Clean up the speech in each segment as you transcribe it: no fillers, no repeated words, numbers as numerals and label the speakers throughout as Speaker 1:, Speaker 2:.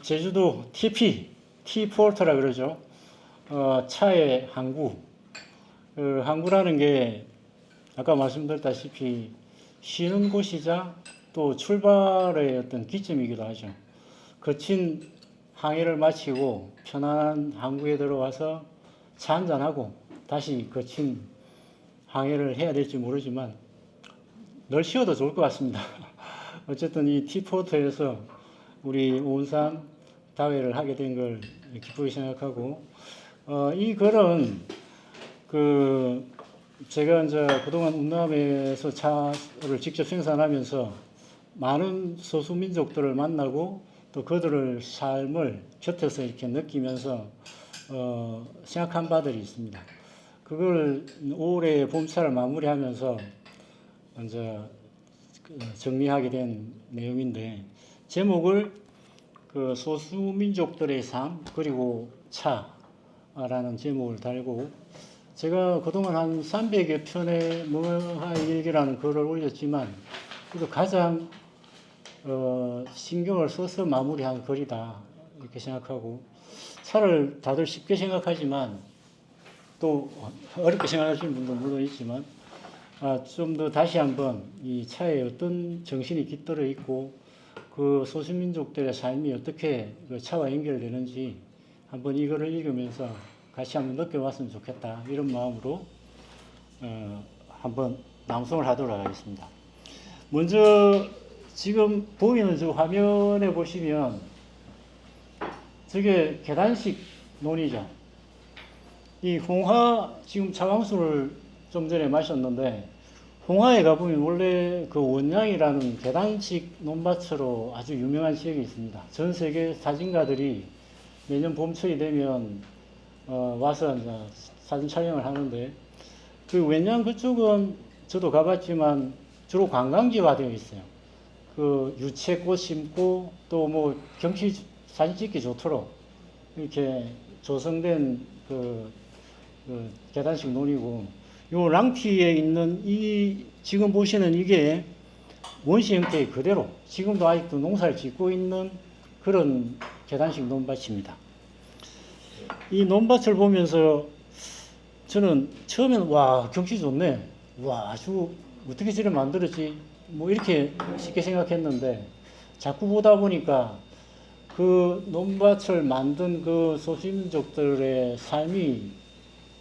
Speaker 1: 제주도 TP, 티포트라 그러죠. 차의 항구. 항구라는 게 아까 말씀드렸다시피 쉬는 곳이자 또 출발의 어떤 기점이기도 하죠. 거친 항해를 마치고 편안한 항구에 들어와서 차 한잔하고 다시 거친 항해를 해야 될지 모르지만 널 쉬어도 좋을 것 같습니다. 어쨌든 이 티포트에서 우리 오운산 다회를 하게 된 걸 기쁘게 생각하고, 이 글은 제가 이제 그동안 운남에서 차를 직접 생산하면서 많은 소수민족들을 만나고 또 그들의 삶을 곁에서 이렇게 느끼면서 생각한 바들이 있습니다. 그걸 올해 봄차를 마무리하면서 이제 정리하게 된 내용인데, 제목을 소수민족들의 삶 그리고 차라는 제목을 달고, 제가 그동안 한 300여 편의 뭐하일기라는 글을 올렸지만 그래도 가장 신경을 써서 마무리한 글이다 이렇게 생각하고, 차를 다들 쉽게 생각하지만 또 어렵게 생각하시는 분도 물론 있지만 좀 더 다시 한번 이 차에 어떤 정신이 깃들어 있고 그 소수민족들의 삶이 어떻게 그 차와 연결되는지 한번 이거를 읽으면서 같이 한번 느껴봤으면 좋겠다 이런 마음으로 한번 낭송을 하도록 하겠습니다. 먼저 지금 보이는 저 화면에 보시면 저게 계단식 논이죠. 이 홍화, 지금 차광수를 좀 전에 마셨는데, 홍화에 가보면 원래 그 원양이라는 계단식 논밭으로 아주 유명한 지역이 있습니다. 전 세계 사진가들이 매년 봄철이 되면 와서 이제 사진 촬영을 하는데, 그 원양 그쪽은 저도 가봤지만 주로 관광지화되어 있어요. 그 유채꽃 심고 또 뭐 경치 사진 찍기 좋도록 이렇게 조성된 그 계단식 논이고, 요 랑티에 있는 이 지금 보시는 이게 원시 형태 그대로 지금도 아직도 농사를 짓고 있는 그런 계단식 논밭입니다. 이 논밭을 보면서 저는 처음에는 와 경치 좋네, 와 아주 어떻게 저래 만들었지 뭐 이렇게 쉽게 생각했는데, 자꾸 보다 보니까 그 논밭을 만든 그 소수민족들의 삶이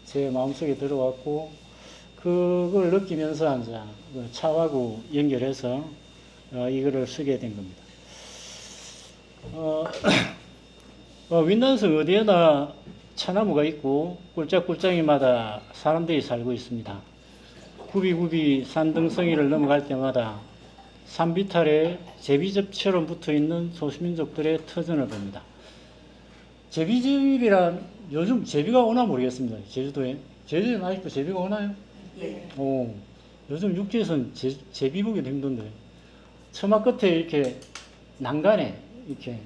Speaker 1: 제 마음속에 들어왔고, 그걸 느끼면서 이제 차하고 연결해서 이거를 쓰게 된 겁니다. 윈난성 어디에나 차나무가 있고 꿀짝꿀짝이마다 사람들이 살고 있습니다. 굽이굽이 산등성이를 넘어갈 때마다 산비탈에 제비집처럼 붙어있는 소수민족들의 터전을 봅니다. 제비집이란, 요즘 제비가 오나 모르겠습니다. 제주도에. 제주도에는 아직도 제비가 오나요?
Speaker 2: 예.
Speaker 1: 요즘 육지에서는 제비 보기도 힘든데, 처마 끝에 이렇게 난간에 이렇게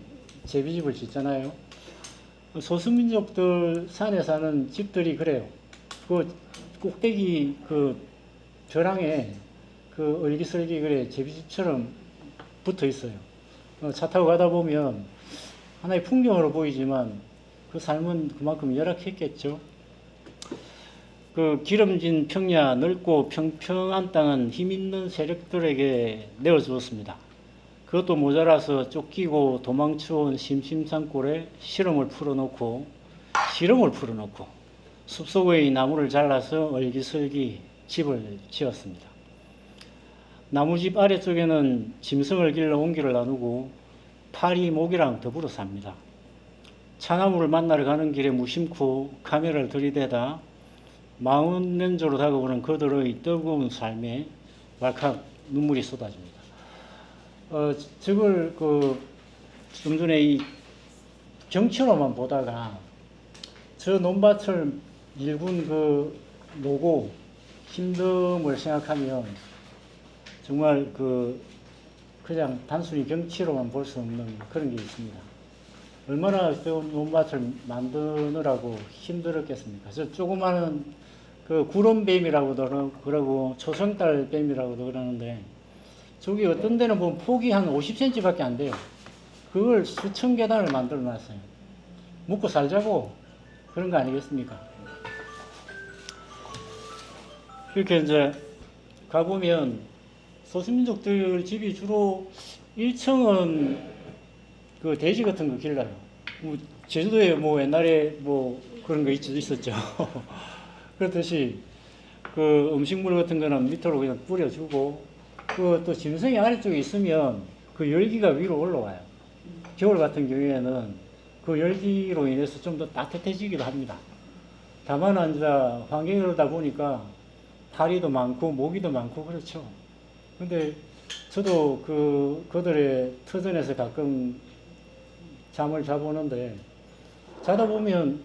Speaker 1: 제비집을 짓잖아요. 소수민족들 산에 사는 집들이 그래요. 그 꼭대기 그 벼랑에 그 얼기설기 그래 제비집처럼 붙어 있어요. 차 타고 가다 보면 하나의 풍경으로 보이지만 그 삶은 그만큼 열악했겠죠. 그 기름진 평야, 넓고 평평한 땅은 힘있는 세력들에게 내어주었습니다. 그것도 모자라서 쫓기고 도망쳐온 심심산골에 실험을 풀어놓고 숲속의 나무를 잘라서 얼기설기 집을 지었습니다. 나무집 아래쪽에는 짐승을 길러 온기를 나누고 파리, 모기랑 더불어 삽니다. 차나무를 만나러 가는 길에 무심코 카메라를 들이대다 망원렌즈로 다가오는 그들의 뜨거운 삶에 왈칵 눈물이 쏟아집니다. 저걸 좀 전에 이 경치로만 보다가 저 논밭을 일군 그 노고 힘듦을 생각하면 정말 그냥 단순히 경치로만 볼 수 없는 그런 게 있습니다. 얼마나 저 논밭을 만드느라고 힘들었겠습니까? 저 조그마한 그 구름뱀이라고도 그러고 초성달뱀이라고도 그러는데, 저기 어떤 데는 보면 폭이 한 50cm 밖에 안 돼요. 그걸 수천 계단을 만들어 놨어요. 묵고 살자고 그런 거 아니겠습니까? 이렇게 이제 가보면 소수민족들 집이 주로 1층은 그 돼지 같은 거 길러요. 뭐 제주도에 뭐 옛날에 뭐 그런 거 있었죠. 그렇듯이 그 음식물 같은 거는 밑으로 그냥 뿌려주고 그 또 짐승이 아래쪽에 있으면 그 열기가 위로 올라와요. 겨울 같은 경우에는 그 열기로 인해서 좀 더 따뜻해지기도 합니다. 다만 이제 환경이 그러다 보니까 파리도 많고 모기도 많고 그렇죠. 근데 저도 그들의 터전에서 가끔 잠을 자보는데 자다 보면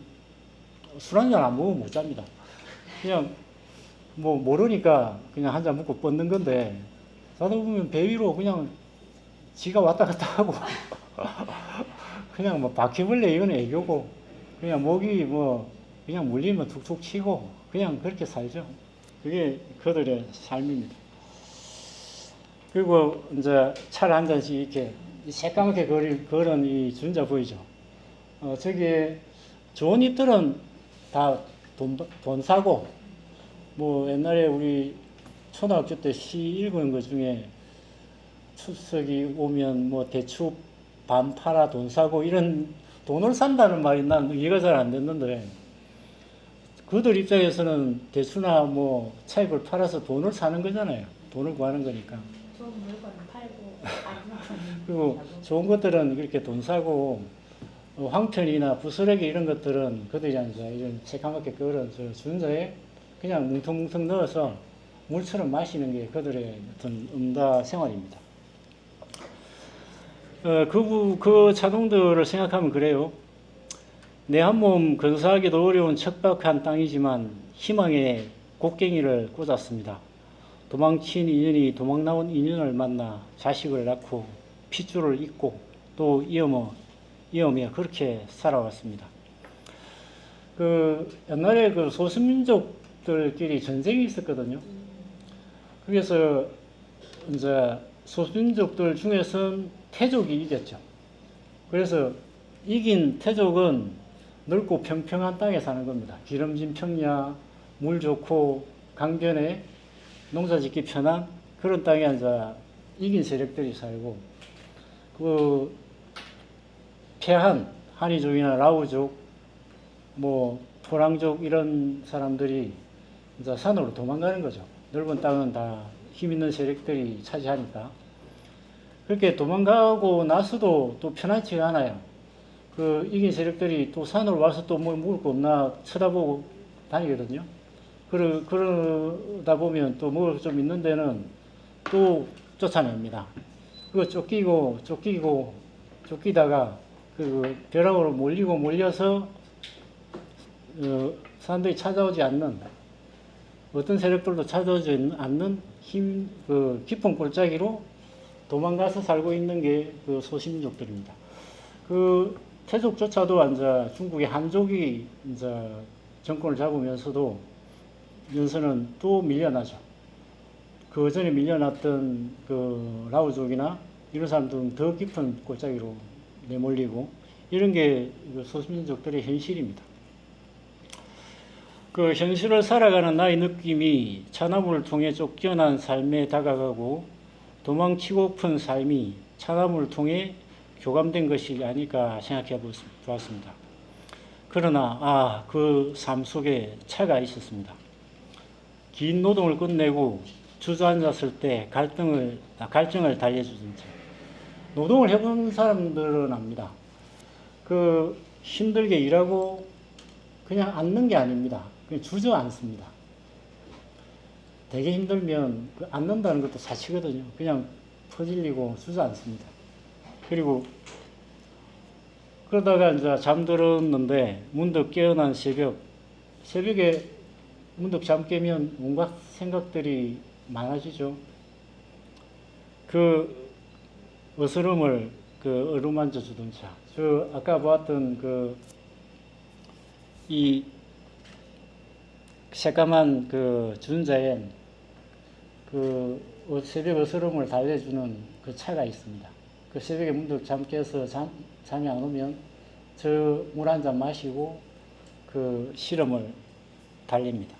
Speaker 1: 술 한 잔 안 먹으면 못 잡니다. 그냥 뭐 모르니까 그냥 한 잔 먹고 뻗는 건데 자다 보면 배 위로 그냥 지가 왔다 갔다 하고 그냥 뭐 바퀴벌레 이건 애교고 그냥 모기 뭐 그냥 물리면 툭툭 치고 그냥 그렇게 살죠. 그게 그들의 삶입니다. 그리고 이제 차를 한 잔씩 이렇게 새까맣게 걸은 이 준자 보이죠? 저기 좋은 입들은 다 돈 사고 뭐 옛날에 우리 초등학교 때 시 읽은 것 중에 추석이 오면 뭐 대추 반 팔아 돈 사고 이런 돈을 산다는 말이 난 이해가 잘 안 됐는데 그들 입장에서는 대추나 뭐 차잎을 팔아서 돈을 사는 거잖아요. 돈을 구하는 거니까.
Speaker 2: 좋은 물건 팔고
Speaker 1: 그리고 좋은 것들은 그렇게 돈 사고 황천이나 부스러기 이런 것들은 그들이 이제 이런 새까맣게 끓은 저 준자에 그냥 뭉텅뭉텅 넣어서 물처럼 마시는 게 그들의 어떤 음다 생활입니다. 그 자동들을 생각하면 그래요. 내 한 몸 건사하기도 어려운 척박한 땅이지만 희망의 곡괭이를 꽂았습니다. 도망친 인연이 도망 나온 인연을 만나 자식을 낳고 핏줄을 잇고 또 이어며 그렇게 살아왔습니다. 옛날에 그 소수민족들끼리 전쟁이 있었거든요. 그래서 이제 소수민족들 중에서는 태족이 이겼죠. 그래서 이긴 태족은 넓고 평평한 땅에 사는 겁니다. 기름진 평야, 물 좋고 강변에 농사 짓기 편한 그런 땅에 이제 이긴 세력들이 살고 그 패한 한이족이나 라우족, 뭐 토랑족 이런 사람들이 이제 산으로 도망가는 거죠. 넓은 땅은 다 힘 있는 세력들이 차지하니까. 그렇게 도망가고 나서도 또 편하지가 않아요. 그 이긴 세력들이 또 산으로 와서 또 뭐 먹을 거 없나 쳐다보고 다니거든요. 그러다 보면 또 먹을 좀 있는 데는 또 쫓아냅니다. 그거 쫓기다가 그 벼락으로 몰려서 사람들이 찾아오지 않는 어떤 세력들도 찾아오지 않는 깊은 골짜기로 도망가서 살고 있는 게 그 소수민족들입니다. 그 태족조차도 이제 중국의 한족이 이제 정권을 잡으면서도 연서는 또 밀려나죠. 그 전에 밀려났던 그 라오족이나 이런 사람들은 더 깊은 골짜기로 내몰리고 이런 게 소수민족들의 현실입니다. 그 현실을 살아가는 나의 느낌이 차나무를 통해 쫓겨난 삶에 다가가고 도망치고픈 삶이 차나무를 통해 교감된 것이 아닐까 생각해 보았습니다. 그러나 그 삶 속에 차가 있었습니다. 긴 노동을 끝내고 주저앉았을 때 갈증을 달래주든지 노동을 해본 사람들은 압니다. 그 힘들게 일하고 그냥 앉는 게 아닙니다. 그냥 주저앉습니다. 되게 힘들면 앉는다는 것도 사치거든요. 그냥 퍼질리고 주저앉습니다. 그리고 그러다가 이제 잠들었는데 문득 깨어난 새벽에 문득 잠 깨면 온갖 생각들이 많아지죠. 그 어스름을 어루만져 주던 차. 아까 보았던 이 새까만 준자엔 새벽 어스름을 달래주는 그 차가 있습니다. 그 새벽에 문득 잠 깨서 잠이 안 오면 저 물 한 잔 마시고 그 실험을 달립니다.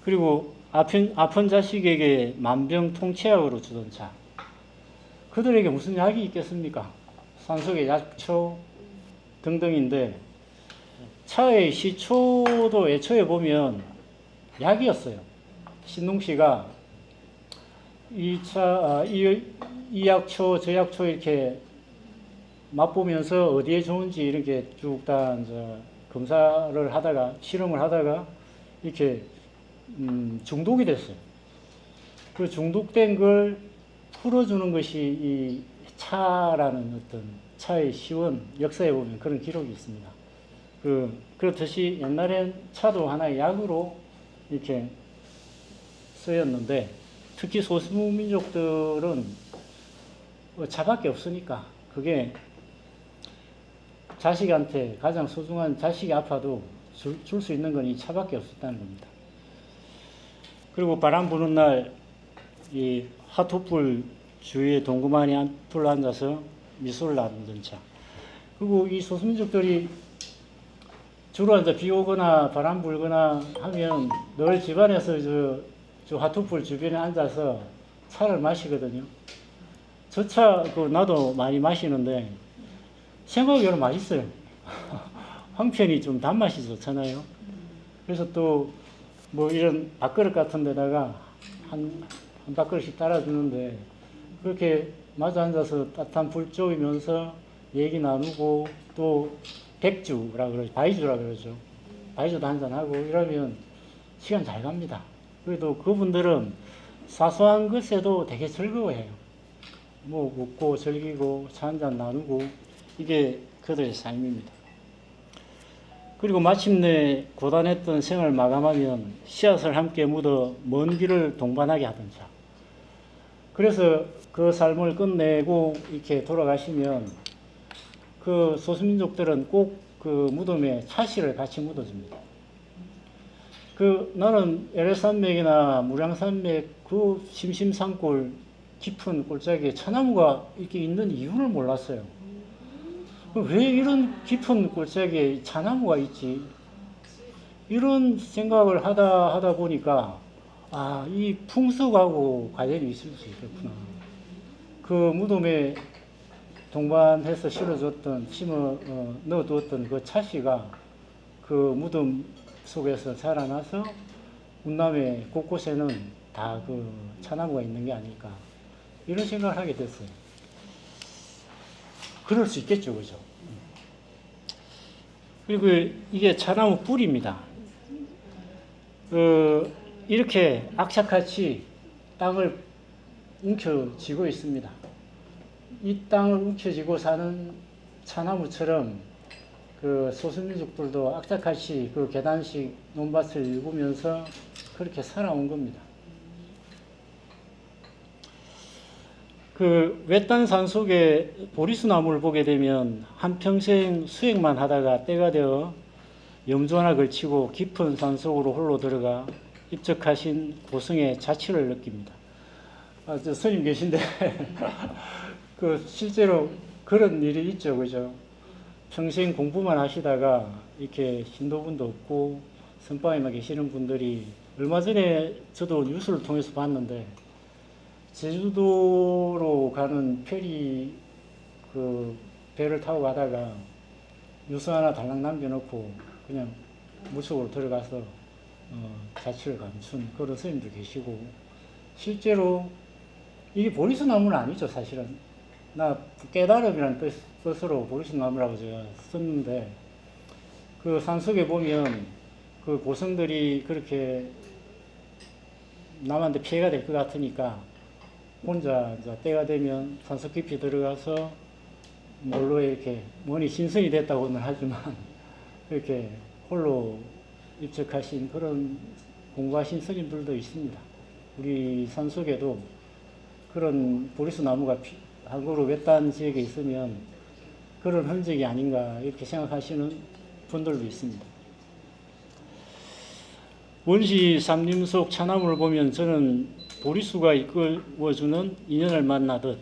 Speaker 1: 그리고 아픈 자식에게 만병통치약으로 주던 차. 그들에게 무슨 약이 있겠습니까? 산속의 약초 등등인데 차의 시초도 애초에 보면 약이었어요. 신농씨가 이 약초 저 약초 이렇게 맛보면서 어디에 좋은지 이렇게 쭉 다 검사를 하다가 실험을 하다가 이렇게 중독이 됐어요. 그 중독된 걸 풀어주는 것이 이 차라는 어떤 차의 시원 역사에 보면 그런 기록이 있습니다. 그렇듯이 옛날엔 차도 하나의 약으로 이렇게 쓰였는데 특히 소수민족들은 차밖에 없으니까 그게 자식한테 가장 소중한 자식이 아파도 줄 수 있는 건 이 차밖에 없었다는 겁니다. 그리고 바람 부는 날 이 핫토불 주위에 동그마니 둘러 앉아서 미소를 나누던 차. 그리고 이 소수민족들이 주로 이제 비 오거나 바람 불거나 하면 늘 집안에서 저 핫토불 주변에 앉아서 차를 마시거든요. 저 차 나도 많이 마시는데 생각외로 맛있어요. 황편이 좀 단맛이 좋잖아요. 그래서 또 뭐 이런 밥그릇 같은 데다가 한 밥그릇씩 따라주는데 그렇게 마주 앉아서 따뜻한 불 쪼이면서 얘기 나누고 또 백주라 그러죠. 바이주라 그러죠. 바이주도 한잔하고 이러면 시간 잘 갑니다. 그래도 그분들은 사소한 것에도 되게 즐거워해요. 뭐 웃고 즐기고 차 한잔 나누고 이게 그들의 삶입니다. 그리고 마침내 고단했던 생을 마감하면 씨앗을 함께 묻어 먼 길을 동반하게 하던 자. 그래서 그 삶을 끝내고 이렇게 돌아가시면 그 소수민족들은 꼭 그 무덤에 차씨를 같이 묻어줍니다. 나는 에레산맥이나 무량산맥 그 심심산골 깊은 골짜기에 차나무가 이렇게 있는 이유를 몰랐어요. 왜 이런 깊은 골짜기에 차나무가 있지? 이런 생각을 하다 보니까 이 풍속하고 관련이 있을 수 있겠구나. 그 무덤에 동반해서 넣어두었던 그 차씨가 그 무덤 속에서 자라나서 운남의 곳곳에는 다 그 차나무가 있는 게 아닐까. 이런 생각을 하게 됐어요. 그럴 수 있겠죠, 그죠? 그리고 이게 차나무 뿌리입니다. 이렇게 악착같이 땅을 움켜쥐고 있습니다. 이 땅을 움켜쥐고 사는 차나무처럼 그 소수민족들도 악착같이 그 계단식 논밭을 일구면서 그렇게 살아온 겁니다. 그 외딴 산 속에 보리수 나무를 보게 되면 한평생 수행만 하다가 때가 되어 염주 하나 걸치고 깊은 산 속으로 홀로 들어가 입적하신 고승의 자취를 느낍니다. 저 스님 계신데 실제로 그런 일이 있죠, 그죠? 평생 공부만 하시다가 이렇게 신도분도 없고 선방에만 계시는 분들이 얼마 전에 저도 뉴스를 통해서 봤는데 제주도로 가는 페리 배를 타고 가다가 뉴스 하나 달랑 남겨놓고 그냥 물속으로 들어가서 자취를 감춘 그런 스님도 계시고 실제로 이게 보리수 나무는 아니죠, 사실은. 나 깨달음이라는 뜻으로 보리수 나무라고 제가 썼는데 그 산속에 보면 그 고성들이 그렇게 남한테 피해가 될 것 같으니까 혼자 이제 때가 되면 산속 깊이 들어가서 몰로 이렇게 몸이 신선이 됐다고는 하지만 이렇게 홀로 입적하신 그런 공부하신 스님들도 있습니다. 우리 산속에도 그런 보리수 나무가 한국으로 외딴 지역에 있으면 그런 흔적이 아닌가 이렇게 생각하시는 분들도 있습니다. 원시 삼림 속 차나무를 보면 저는 보리수가 이끌어주는 인연을 만나듯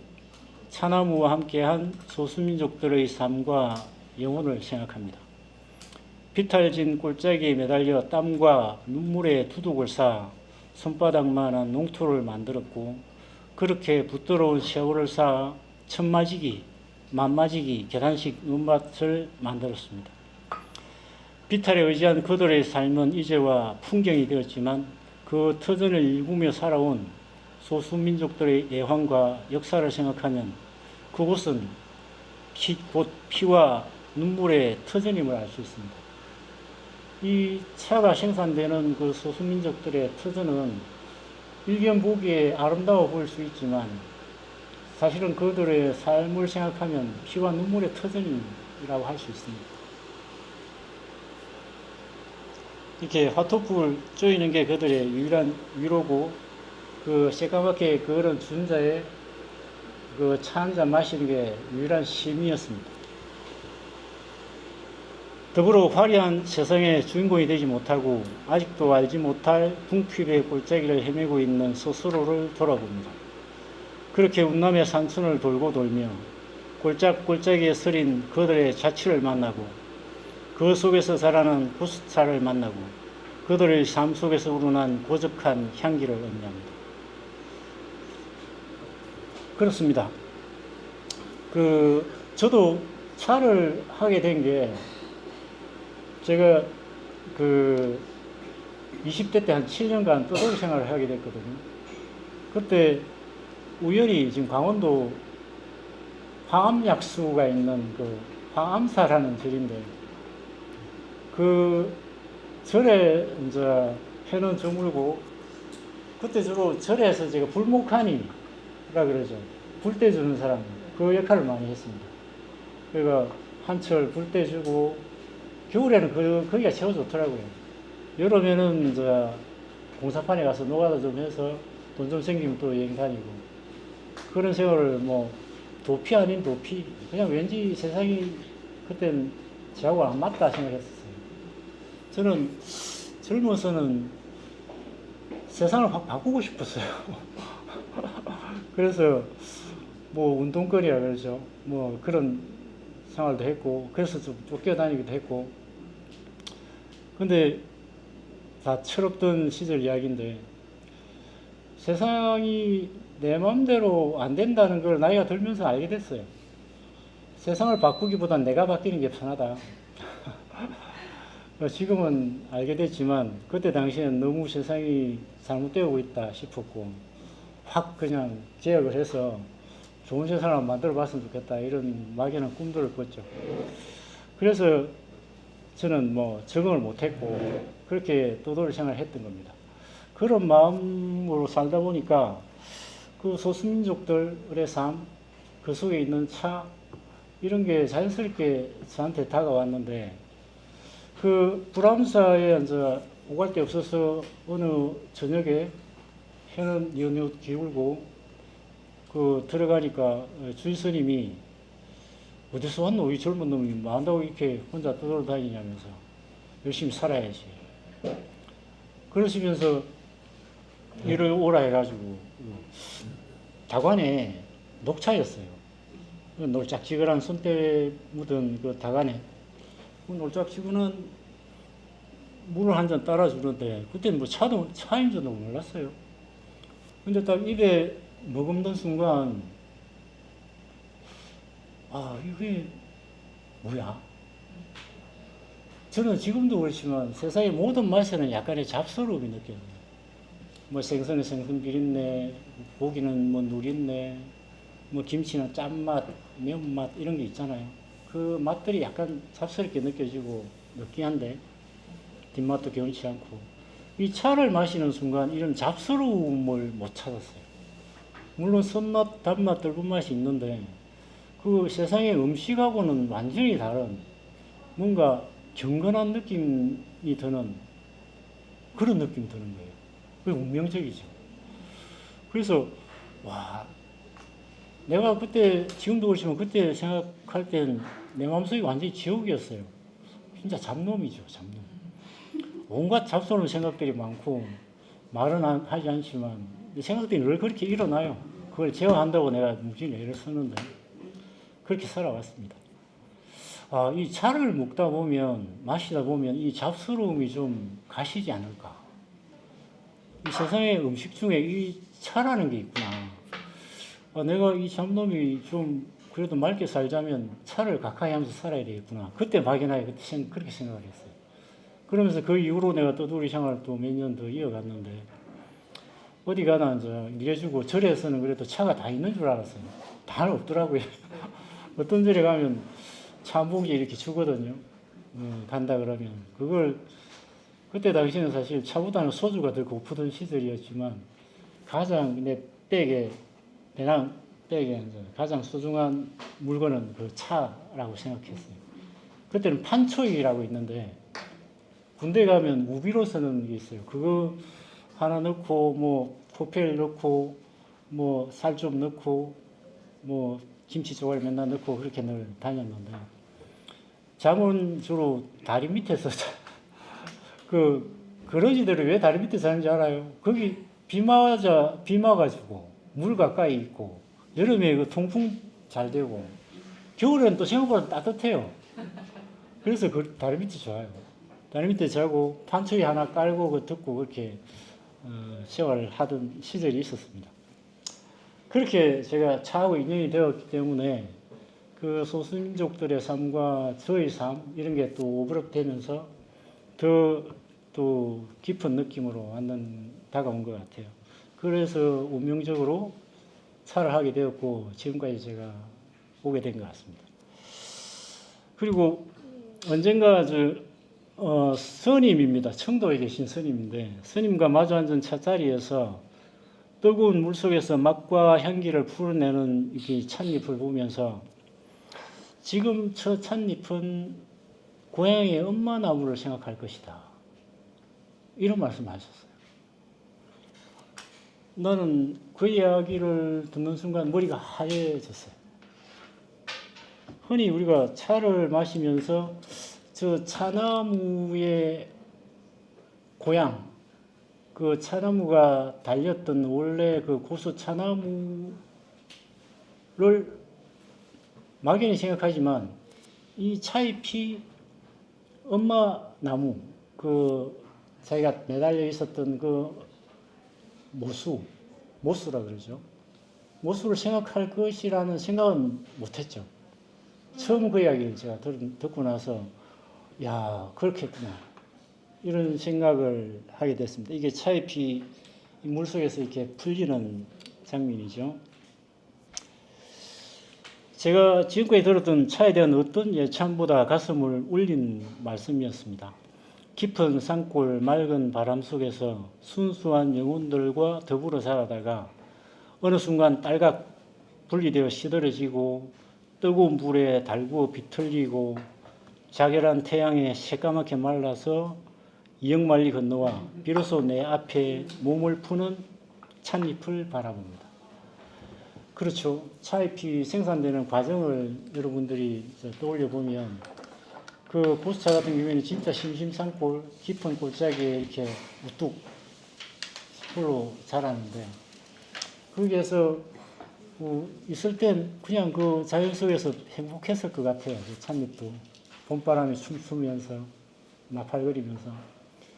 Speaker 1: 차나무와 함께한 소수민족들의 삶과 영혼을 생각합니다. 비탈진 골짜기에 매달려 땀과 눈물의 두둑을 쌓아 손바닥만한 농토를 만들었고, 그렇게 부드러운 세월을 쌓아 천마지기, 만마지기, 계단식 논밭을 만들었습니다. 비탈에 의지한 그들의 삶은 이제와 풍경이 되었지만, 그 터전을 일구며 살아온 소수민족들의 애환과 역사를 생각하면 그곳은 곧 피와 눈물의 터전임을 알 수 있습니다. 이 차가 생산되는 그 소수민족들의 터전은 일견 보기에 아름다워 보일 수 있지만, 사실은 그들의 삶을 생각하면 피와 눈물의 터전이라고 할 수 있습니다. 이렇게 화토풀 쪼이는 게 그들의 유일한 위로고, 그 새까맣게 그런 준자에 그 차 한 잔 마시는 게 유일한 쉼이었습니다. 더불어 화려한 세상의 주인공이 되지 못하고 아직도 알지 못할 궁핍의 골짜기를 헤매고 있는 스스로를 돌아봅니다. 그렇게 운남의 산천을 돌고 돌며 골짜기에 서린 그들의 자취를 만나고, 그 속에서 자라는 부스차를 만나고, 그들의 삶 속에서 우러난 고적한 향기를 음미합니다. 그렇습니다. 저도 차를 하게 된 게, 제가 20대 때 한 7년간 떠돌이 생활을 하게 됐거든요. 그때 우연히 지금 강원도 황암약수가 있는 그 황암사라는 절인데, 그 절에 이제 회는 저물고, 그때 주로 절에서 제가 불목하니라 그러죠. 불 떼주는 사람, 그 역할을 많이 했습니다. 그러니까 한철 불 떼주고, 겨울에는 거기가 최고 좋더라고요. 여름에는 이제 공사판에 가서 노가다 좀 해서 돈 좀 생기면 또 여행 다니고, 그런 생활을 도피 아닌 도피, 그냥 왠지 세상이 그땐 저하고 안 맞다 생각했었어요. 저는 젊어서는 세상을 확 바꾸고 싶었어요. 그래서 운동거리라 그러죠. 그런 생활도 했고, 그래서 좀 쫓겨다니기도 했고. 근데 다 철없던 시절 이야기인데, 세상이 내 마음대로 안 된다는 걸 나이가 들면서 알게 됐어요. 세상을 바꾸기보단 내가 바뀌는 게 편하다. 지금은 알게 됐지만, 그때 당시에는 너무 세상이 잘못되고 있다 싶었고, 확 그냥 제약을 해서 좋은 세상을 만들어 봤으면 좋겠다, 이런 막연한 꿈들을 꿨죠. 그래서 저는 적응을 못했고, 그렇게 떠돌이 생활을 했던 겁니다. 그런 마음으로 살다 보니까 그 소수민족들의 삶, 그 속에 있는 차, 이런 게 자연스럽게 저한테 다가왔는데, 그 불암사에 이제 오갈 데 없어서 어느 저녁에 해는 뉘엿뉘엿 기울고 들어가니까 주인 스님이 어디서 왔노? 이 젊은 놈이 뭐 한다고 이렇게 혼자 떠돌아다니냐면서, 열심히 살아야지. 그러시면서 이리 오라 해가지고, 다관에 녹차였어요. 놀짝지근한 손때 묻은 그 다관에 놀짝지근한 물을 한 잔 따라주는데, 그때 차인 줄도 몰랐어요. 근데 딱 입에 머금던 순간, 이게 뭐야? 저는 지금도 그렇지만 세상의 모든 맛에는 약간의 잡스러움이 느껴져요. 생선은 생선 비린내, 고기는 누린내, 김치는 짠맛, 매운맛, 이런 게 있잖아요. 그 맛들이 약간 잡스럽게 느껴지고 느끼한데 뒷맛도 개운치 않고, 이 차를 마시는 순간 이런 잡스러움을 못 찾았어요. 물론 선맛, 단맛, 떫은 맛이 있는데, 그 세상의 음식하고는 완전히 다른 뭔가 경건한 느낌이 드는 그런 느낌이 드는 거예요. 그게 운명적이죠. 그래서 내가 그때, 지금도 그렇지만 그때 생각할 땐 내 마음속이 완전히 지옥이었어요. 진짜 잡놈이죠, 잡놈. 온갖 잡스러운 생각들이 많고, 말은 하지 않지만 생각들이 늘 그렇게 일어나요. 그걸 제어한다고 내가 무지를 애를 쓰는데 그렇게 살아왔습니다. 이 차를 먹다 보면 마시다 보면 이 잡스러움이 좀 가시지 않을까. 이 세상의 음식 중에 이 차라는 게 있구나. 내가 이 잡놈이 좀 그래도 맑게 살자면 차를 가까이 하면서 살아야 되겠구나. 그때 막연하게 그렇게 생각을 했어요. 그러면서 그 이후로 내가 떠돌이 생활을 또 몇 년 더 이어갔는데 어디 가나 이제 일해주고 절에서는 그래도 차가 다 있는 줄 알았어요. 다 없더라고요. 어떤 절에 가면 차 한 봉지 이렇게 주거든요. 간다 그러면 그걸 그때 당시에는 사실 차보다는 소주가 더 고프던 시절이었지만 가장 내 백에 배낭 백에 가장 소중한 물건은 그 차라고 생각했어요. 그때는 판초이라고 있는데 군대 가면 우비로 쓰는 게 있어요. 그거 하나 넣고 뭐 포펠 넣고 뭐 살 좀 넣고 뭐 김치 조각 맨날 넣고 그렇게 늘 다녔는데 잠은 주로 다리 밑에서 그 그러지들이 왜 다리 밑에 사는지 알아요? 거기 비 맞아가지고 물 가까이 있고 여름에 그 통풍 잘 되고 겨울에는 또 생각보다 따뜻해요. 그래서 그 다리 밑이 좋아요. 다리 밑에 자고 판초이 하나 깔고 그 듣고 그렇게 생활을 하던 시절이 있었습니다. 그렇게 제가 차하고 인연이 되었기 때문에 그 소수민족들의 삶과 저의 삶 이런 게 또 오버랩되면서 더 또 깊은 느낌으로 다가온 것 같아요. 그래서 운명적으로 차를 하게 되었고 지금까지 제가 오게 된 것 같습니다. 그리고 언젠가 스님입니다. 청도에 계신 스님인데 스님과 마주 앉은 차자리에서 뜨거운 물 속에서 맛과 향기를 풀어내는 이 찻잎을 보면서 지금 저 찻잎은 고향의 엄마 나무를 생각할 것이다. 이런 말씀하셨어요. 나는 그 이야기를 듣는 순간 머리가 하얘졌어요. 흔히 우리가 차를 마시면서 저 차나무의 고향, 그 차나무가 달렸던 원래 그 고수 차나무를 막연히 생각하지만 이 차잎이 엄마 나무, 그 자기가 매달려 있었던 그 모수라 그러죠. 모수를 생각할 것이라는 생각은 못했죠. 처음 그 이야기를 제가 듣고 나서 야 그렇겠구나 이런 생각을 하게 됐습니다. 이게 차잎이 물속에서 이렇게 풀리는 장면이죠. 제가 지금까지 들었던 차에 대한 어떤 예찬보다 가슴을 울린 말씀이었습니다. 깊은 산골 맑은 바람 속에서 순수한 영혼들과 더불어 살아다가 어느 순간 딸각 분리되어 시들어지고 뜨거운 불에 달구어 비틀리고 자결한 태양에 새까맣게 말라서 이역만리 건너와 비로소 내 앞에 몸을 푸는 찻잎을 바라봅니다. 그렇죠. 차잎이 생산되는 과정을 여러분들이 떠올려 보면 그 고수차 같은 경우에는 진짜 심심산골 깊은 골짜기에 이렇게 우뚝 홀로 자라는데 거기에서 있을 땐 그냥 그 자연 속에서 행복했을 것 같아요. 그 찻잎도 봄바람이 춤추면서 나팔거리면서.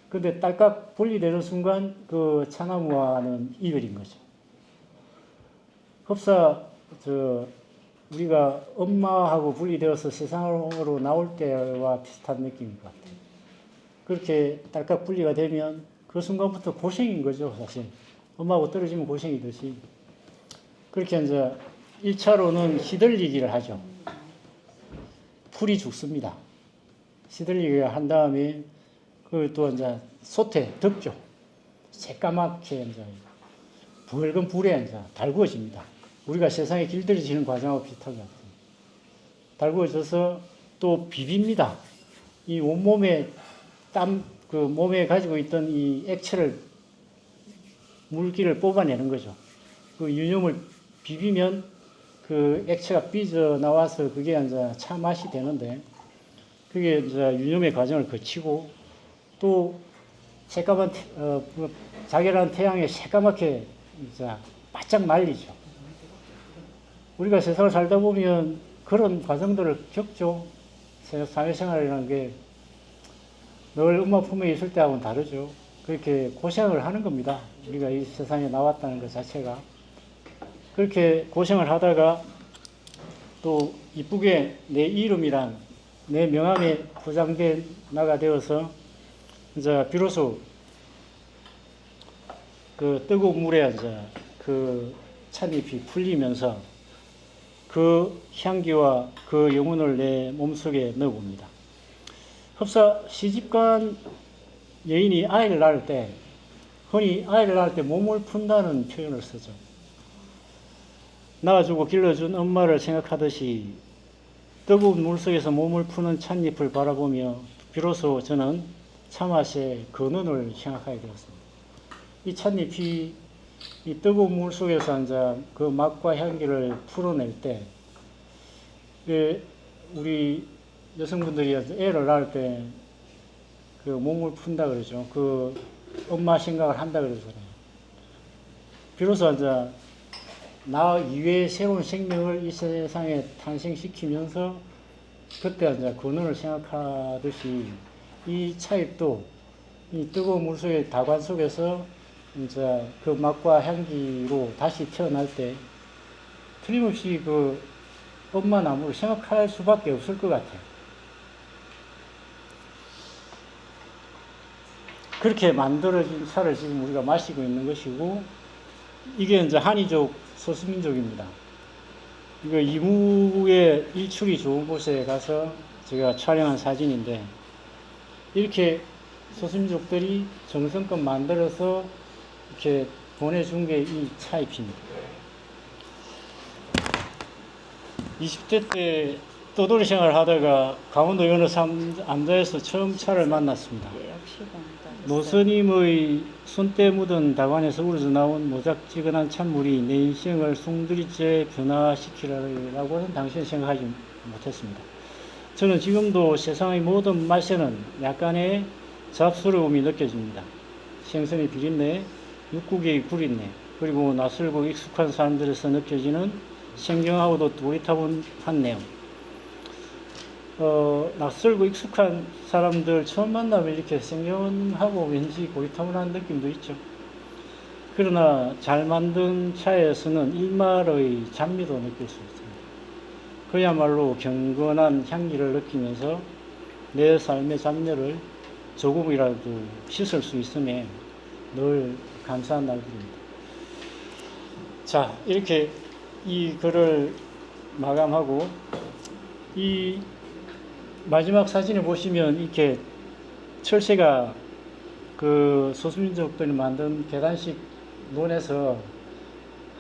Speaker 1: 근데 딸깍 분리되는 순간 그 차나무와는 이별인 거죠. 흡사 우리가 엄마하고 분리되어서 세상으로 나올 때와 비슷한 느낌인 것 같아요. 그렇게 딸깍 분리가 되면 그 순간부터 고생인 거죠, 사실. 엄마하고 떨어지면 고생이듯이. 그렇게 이제 1차로는 시들리기를 하죠. 풀이 죽습니다. 시들리기를 한 다음에 그걸 또 이제 덮죠. 새까맣게 이제 붉은 불에 이제 달구어집니다. 우리가 세상에 길들여지는 과정하고 비슷한 것 같아요. 달구어져서 또 비빕니다. 이 온몸에 몸에 가지고 있던 이 액체를, 물기를 뽑아내는 거죠. 그 유념을 비비면 그 액체가 삐져나와서 그게 이제 차 맛이 되는데, 그게 이제 유념의 과정을 거치고 또 새까만, 자결한 태양에 새까맣게 이제 바짝 말리죠. 우리가 세상을 살다 보면 그런 과정들을 겪죠. 사회생활이라는 게 늘 엄마 품에 있을 때하고는 다르죠. 그렇게 고생을 하는 겁니다. 우리가 이 세상에 나왔다는 것 자체가. 그렇게 고생을 하다가 또 이쁘게 내 이름이란 내 명함에 포장된 나가 되어서 이제 비로소 그 뜨거운 물에 이제 그 찻잎이 풀리면서 그 향기와 그 영혼을 내 몸속에 넣어봅니다. 흡사 시집간 여인이 아이를 낳을 때 흔히 아이를 낳을 때 몸을 푼다는 표현을 쓰죠. 낳아주고 길러준 엄마를 생각하듯이 뜨거운 물속에서 몸을 푸는 찻잎을 바라보며 비로소 저는 차맛의 근원을 생각하게 되었습니다. 이 찻잎이 이 뜨거운 물속에서 이제 그 맛과 향기를 풀어낼 때 우리 여성분들이 애를 낳을 때 그 몸을 푼다 그러죠. 그 엄마 생각을 한다 그러잖아요. 비로소 이제 나 이외의 새로운 생명을 이 세상에 탄생시키면서 그때 이제 근원을 생각하듯이 이 차잎도 이 뜨거운 물 속의 다관 속에서 이제 그 맛과 향기로 다시 태어날 때 틀림없이 그 엄마 나무를 생각할 수밖에 없을 것 같아요. 그렇게 만들어진 차를 지금 우리가 마시고 있는 것이고, 이게 이제 한이족 소수민족입니다. 이거 이무의 일출이 좋은 곳에 가서 제가 촬영한 사진인데, 이렇게 소수민족들이 정성껏 만들어서 이렇게 보내준 게 이 차잎입니다. 20대 때 떠돌이 생활을 하다가 강원도 어느 암자에서 처음 차를 만났습니다. 노스님의 손때 묻은 다관에서 우러져 나온 모작지근한 찬물이 내 인생을 숭두리째 변화시키라고 하는 당시에 생각하지 못했습니다. 저는 지금도 세상의 모든 맛에는 약간의 잡스러움이 느껴집니다. 생선의 비린내, 육국의 구린내, 그리고 낯설고 익숙한 사람들에서 느껴지는 생경하고도 고리타분한 내용. 낯설고 익숙한 사람들 처음 만나면 이렇게 생경하고 왠지 고리타분한 느낌도 있죠. 그러나 잘 만든 차에서는 일말의 잡미도 느낄 수 있습니다. 그야말로 경건한 향기를 느끼면서 내 삶의 잡내를 조금이라도 씻을 수 있음에 늘 감사한 날들입니다. 자, 이렇게 이 글을 마감하고 이 마지막 사진을 보시면 이렇게 철새가 그 소수민족들이 만든 계단식 논에서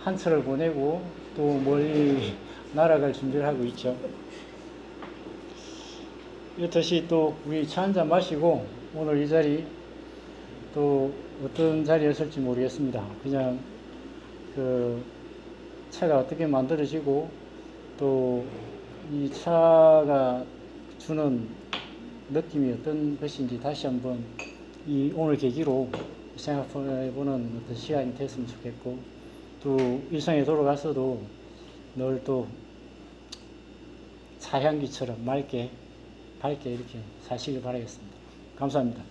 Speaker 1: 한 철을 보내고 또 멀리 날아갈 준비를 하고 있죠. 이렇듯이 또 우리 차 한잔 마시고 오늘 이 자리 또 어떤 자리였을지 모르겠습니다. 그냥 그 차가 어떻게 만들어지고 또 이 차가 주는 느낌이 어떤 것인지 다시 한번 이 오늘 계기로 생각해보는 어떤 시간이 됐으면 좋겠고, 또 일상에 돌아가서도 늘 또 차향기처럼 맑게 밝게 이렇게 사시길 바라겠습니다. 감사합니다.